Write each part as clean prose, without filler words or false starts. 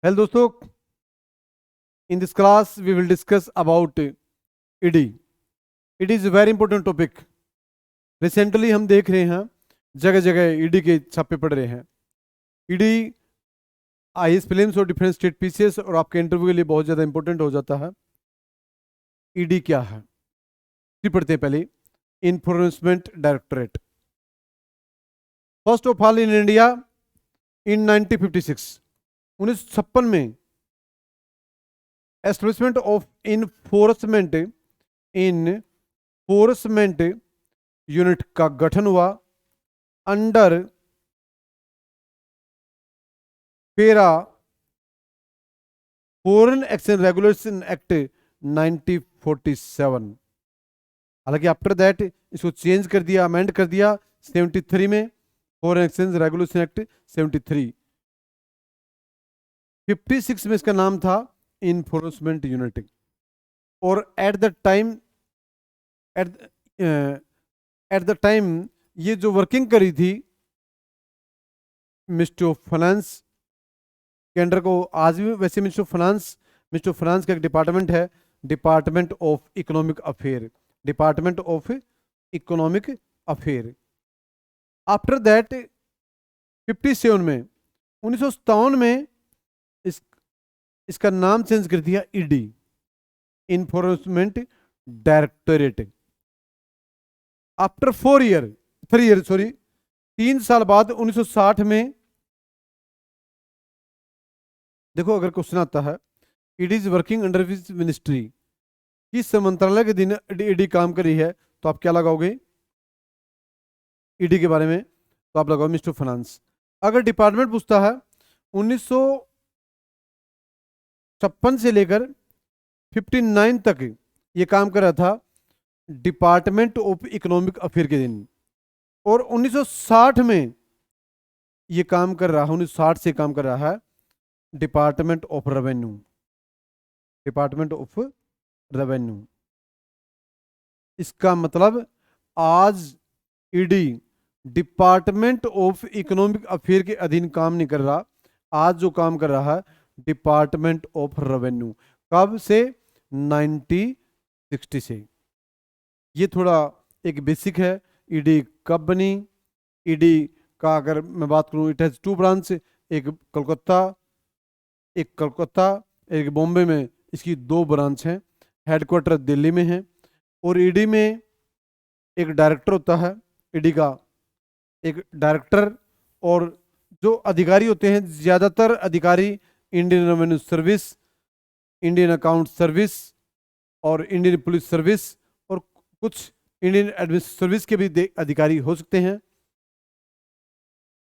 Hello दोस्तों, in this class we will discuss about ED. It is very important topic. Recently हम देख रहे हैं जगह जगह ईडी के छापे पड़ रहे हैं. ईडी आईएएस प्रीलिम्स और डिफरेंट स्टेट पीसीएस और आपके इंटरव्यू के लिए बहुत ज़्यादा इंपॉर्टेंट हो जाता है. ईडी क्या है पढ़ते हैं पहले. Enforcement directorate. First of all in India in 1956 1956 में एस्टेब्लिशमेंट ऑफ इन्फोर्समेंट यूनिट का गठन हुआ अंडर पेरा फॉरेन एक्सचेंज रेगुलेशन एक्ट 1947. हालांकि आफ्टर दैट इसको चेंज कर दिया, अमेंड कर दिया 73 में. Foreign exchange regulation act 73. 56 में इसका नाम था इन्फोर्समेंट यूनिट. और एट द टाइम ये जो वर्किंग करी थी मिनिस्ट्री ऑफ फाइनेंस के अंडर को. आज भी वैसे मिनिस्ट्री ऑफ फाइनेंस का एक डिपार्टमेंट है, department of economic affair. After that 57 में 1957 में इसका नाम चेंज कर दिया ईडी, इन्फोर्समेंट डायरेक्टोरेट. आफ्टर 3 साल बाद 1960 में देखो, अगर क्वेश्चन आता है it is working under which ministry, किस मंत्रालय के दिन ईडी काम करी है, तो आप क्या लगाओगे ईडी के बारे में? तो आप लगाओ मिनिस्ट्री ऑफ फाइनेंस. अगर डिपार्टमेंट पूछता है 1956 से लेकर 59 तक ये काम कर रहा था डिपार्टमेंट ऑफ इकोनॉमिक अफेयर के दिन. और 1960 में ये काम कर रहा है, 1960 से काम कर रहा है डिपार्टमेंट ऑफ रेवेन्यू. इसका मतलब आज ED department of economic affair के अधीन काम नहीं कर रहा. आज जो काम कर रहा है डिपार्टमेंट ऑफ रेवेन्यू. कब से? 1960 से. ये थोड़ा एक बेसिक है. ईडी कब बनी? ईडी का अगर मैं बात करूं, इट हैज 2 ब्रांच. एक एक बॉम्बे में. इसकी 2 ब्रांच हैं. हेडक्वार्टर दिल्ली में है. और ईडी में एक डायरेक्टर होता है. ईडी का एक डायरेक्टर और जो अधिकारी होते हैं, ज्यादातर अधिकारी Indian revenue service, Indian account service और इंडियन पुलिस सर्विस और कुछ इंडियन एडमिनिस्ट्रेटिव सर्विस के भी अधिकारी हो सकते हैं.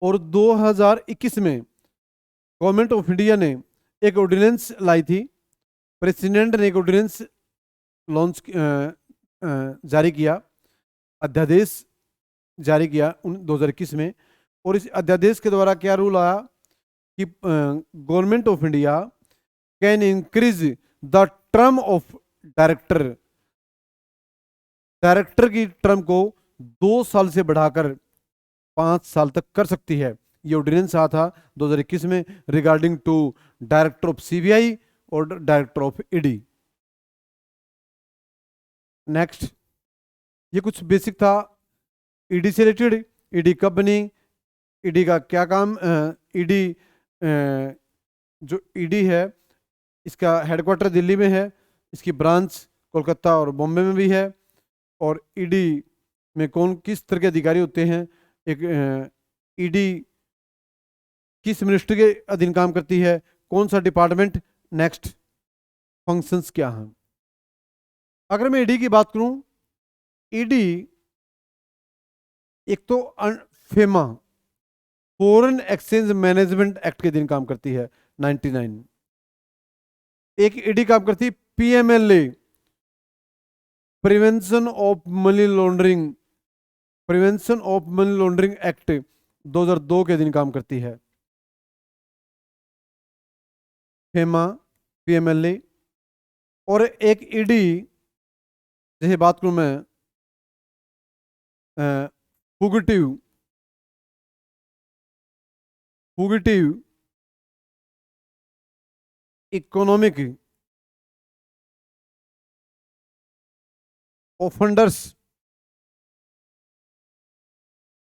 और 2021 में गवर्नमेंट ऑफ इंडिया ने एक ऑर्डिनेंस लाई थी. प्रेसिडेंट ने एक ऑर्डिनेंस लॉन्च जारी किया, अध्यादेश जारी किया 2021 में. और इस अध्यादेश के द्वारा क्या रूल आया कि government of India can increase the term of director की टर्म को 2 साल से बढ़ाकर 5 साल तक कर सकती है. ये ऑर्डिनेंस आया था 2021 में regarding to director of CBI और डायरेक्टर ऑफ ईडी. नेक्स्ट, ये कुछ बेसिक था ईडी से रिलेटेड. ईडी कब बनी, ईडी का क्या काम. ईडी जो ईडी है इसका हेडक्वार्टर दिल्ली में है. इसकी ब्रांच कोलकाता और बॉम्बे में भी है. और ईडी में कौन किस तरह के अधिकारी होते हैं? एक ईडी किस मिनिस्ट्री के अधीन काम करती है, कौन सा डिपार्टमेंट. नेक्स्ट, फंक्शंस क्या हैं. अगर मैं ईडी की बात करूं, ईडी एक तो FEMA foreign exchange management act के दिन काम करती है 99. एक ईडी काम करती है PMLA, prevention of money laundering act 2002 के दिन काम करती है. FEMA, PMLA. और एक ईडी जैसे बात करूं मैं फुगिटिव इकोनॉमिक ऑफेंडर्स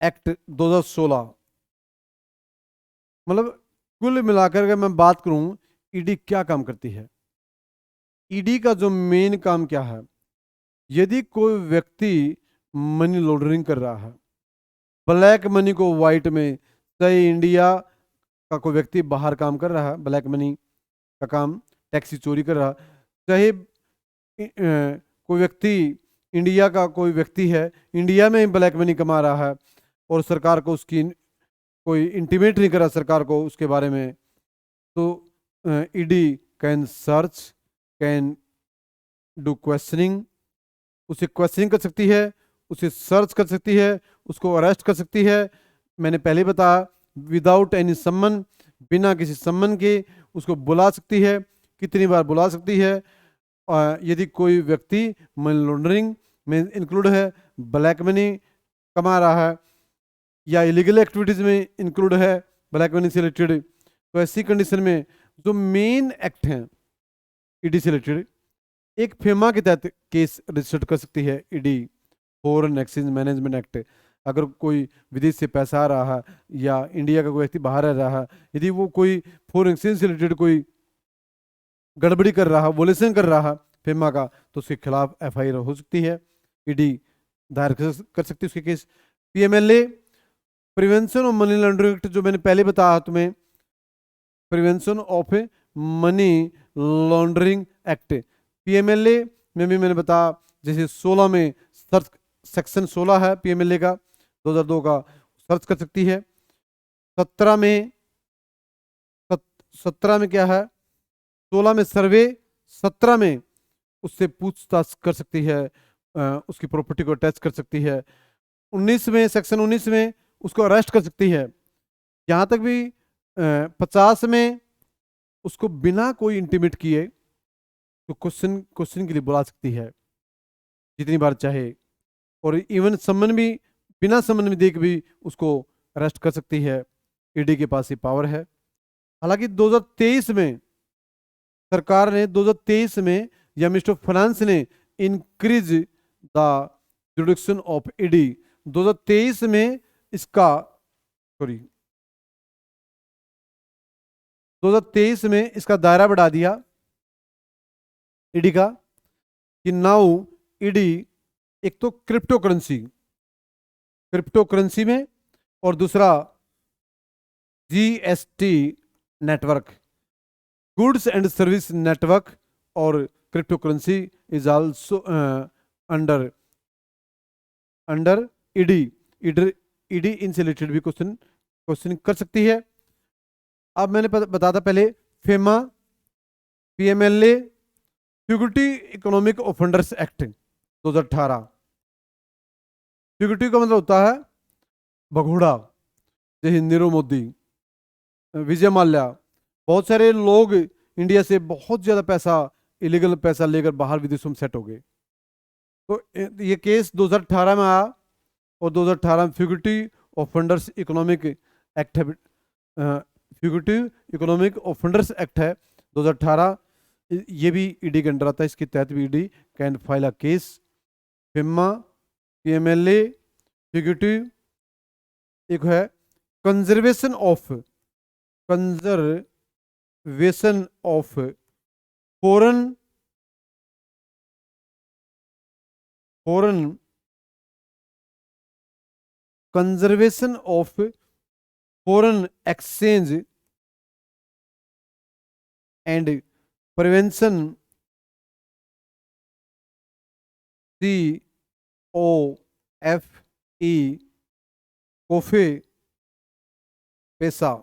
एक्ट 2016। मतलब कुल मिलाकर के मैं बात करूं, ईडी क्या काम करती है। ईडी का जो मेन काम क्या है, यदि कोई व्यक्ति मनी लॉन्ड्रिंग कर रहा है, ब्लैक मनी को व्हाइट में, चाहे इंडिया का कोई व्यक्ति बाहर काम कर रहा है ब्लैक मनी का काम, टैक्सी चोरी कर रहा है, चाहे कोई व्यक्ति, इंडिया का कोई व्यक्ति है, इंडिया में ही ब्लैक मनी कमा रहा है और सरकार को उसकी कोई इंटीमेट नहीं करा सरकार को उसके बारे में, तो ED can search, can do questioning, उसे क्वेश्चनिंग कर सकती है, उसे सर्च कर सकती है, उसको अरेस्ट कर सकती है। मैंने पहले बताया, विदाउट एनी सम्मन, बिना किसी सम्मन के उसको बुला सकती है, कितनी बार बुला सकती है। यदि कोई व्यक्ति मनी लॉन्ड्रिंग में इंक्लूड है, ब्लैक मनी कमा रहा है या इलीगल एक्टिविटीज में इंक्लूड है ब्लैक मनी से रिलेटेड, तो ऐसी कंडीशन में जो मेन एक्ट हैं ईडी से रिलेटेड, एक फेमा के तहत केस रजिस्टर कर सकती है ED, foreign exchange management act. अगर कोई विदेश से पैसा आ रहा है या इंडिया का कोई व्यक्ति बाहर रह रहा है, यदि वो कोई फॉरेन एक्सचेंज से रिलेटेड कोई गड़बड़ी कर रहा है, वोलेशन कर रहा है फेमा का, तो उसके खिलाफ एफआईआर हो सकती है, ईडी दायर कर सकती है उसके case. PMLA, prevention of money laundering act, जो मैंने पहले बताया तुम्हें, prevention of money laundering act, PMLA में भी मैंने बताया, जैसे 16 में सर्च, सेक्शन 16 है पीएमएलए का 2002 का, सर्च कर सकती है। 17 में 17 में क्या है, 16 में सर्वे, 17 में उससे पूछताछ कर सकती है, उसकी प्रॉपर्टी को अटैच कर सकती है। 19 में, सेक्शन 19 में उसको अरेस्ट कर सकती है। यहाँ तक भी 50 में उसको बिना कोई इंटीमेट किए तो क्वेश्चन के लिए बुला सकती है जितनी बार चाहे, और इवन सम्मन भी, बिना सम्मन में देख भी उसको अरेस्ट कर सकती है। ईडी के पास ये पावर है। हालांकि 2023 में सरकार ने, 2023 में या मिनिस्टर ऑफ फाइनेंस ने इंक्रीज द जुडिक्शन ऑफ ईडी, 2023 में इसका, सॉरी 2023 में इसका दायरा बढ़ा दिया ईडी का, कि नाउ ईडी एक तो क्रिप्टो करेंसी में, और दूसरा GST network, goods and service network, और crypto currency is also under ED. ED इनसे रिलेटेड भी क्वेश्चन कर सकती है। अब मैंने बताया पहले, FEMA, PMLA, fugitive economic offenders act 2018। Fugitive का मतलब होता है भगोड़ा, जैसे नीरव मोदी, विजय माल्या, बहुत सारे लोग इंडिया से बहुत ज्यादा पैसा, इलीगल पैसा लेकर बाहर विदेशों में सेट हो गए। तो ये केस 2018 में आया, और 2018 में फ्यूगिटिव ऑफेंडर्स इकोनॉमिक एक्ट है, फ्यूगिटिव इकोनॉमिक ऑफेंडर्स एक्ट है 2018, ये भी ईडी के अंडर आता है। इसके तहत भी ED can file a case. FEMA, PMLA, fugitive, एक है conservation of foreign conservation of foreign exchange and prevention, COFE, COFEPOSA,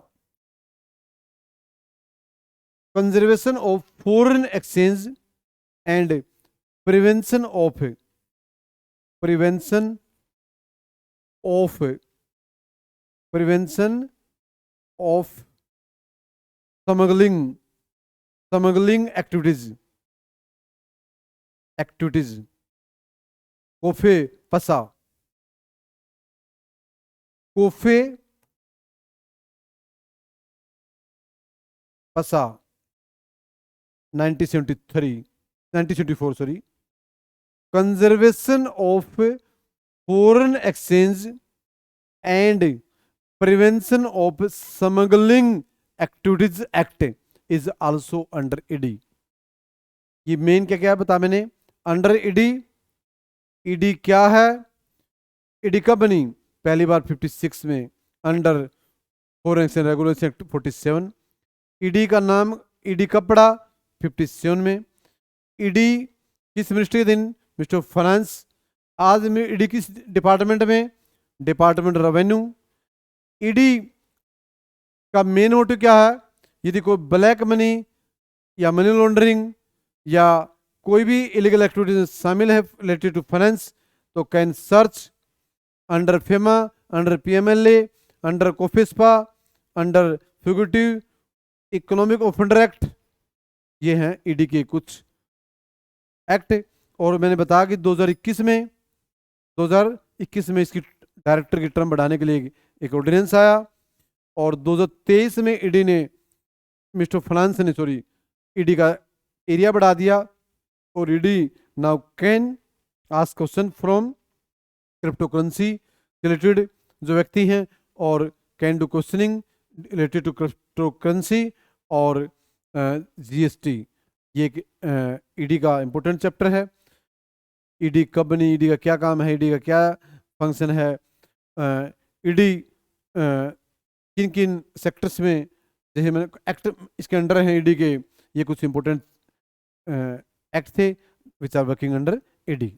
conservation of foreign exchange and prevention of prevention of smuggling activities, COFEPOSA, COFEPOSA, 1974 sorry, conservation of foreign exchange and prevention of smuggling activities act is also under ED. ये main क्या क्या बता मैंने, under ED. ED क्या है, ED कब बनी, पहली बार 56 में under foreign exchange regulation act 47। ED का नाम ईडी कब पड़ा, 57 में। ईडी किस मिनिस्ट्री के दिन, मिनिस्टर ऑफ फाइनेंस। आज में ईडी किस डिपार्टमेंट में, डिपार्टमेंट रेवेन्यू। ईडी का मेन मोटिव क्या है, यदि कोई ब्लैक मनी या मनी लॉन्ड्रिंग या कोई भी इलीगल एक्टिविटीज शामिल है रिलेटेड टू फाइनेंस, तो can search under FEMA, under PMLA, under COFEPOSA, under fugitive economic offender act. ये हैं ईडी के कुछ एक्ट। और मैंने बताया कि 2021 में इसकी डायरेक्टर की टर्म बढ़ाने के लिए एक ऑर्डिनेंस आया, और 2023 में ईडी ने मिनिस्टर ऑफ फाइनेंस ने ईडी का एरिया बढ़ा दिया, और ED now can ask question from crypto currency related जो व्यक्ति हैं, और can do questioning related to crypto currency और जीएसटी। ये ईडी का इंपॉर्टेंट चैप्टर है। ईडी कब बनी, ईडी का क्या काम है, ईडी का क्या फंक्शन है, ईडी किन किन सेक्टर्स में जैसे मैंने एक्ट इसके अंडर हैं ईडी के, ये कुछ इंपॉर्टेंट एक्ट थे which are working under ED.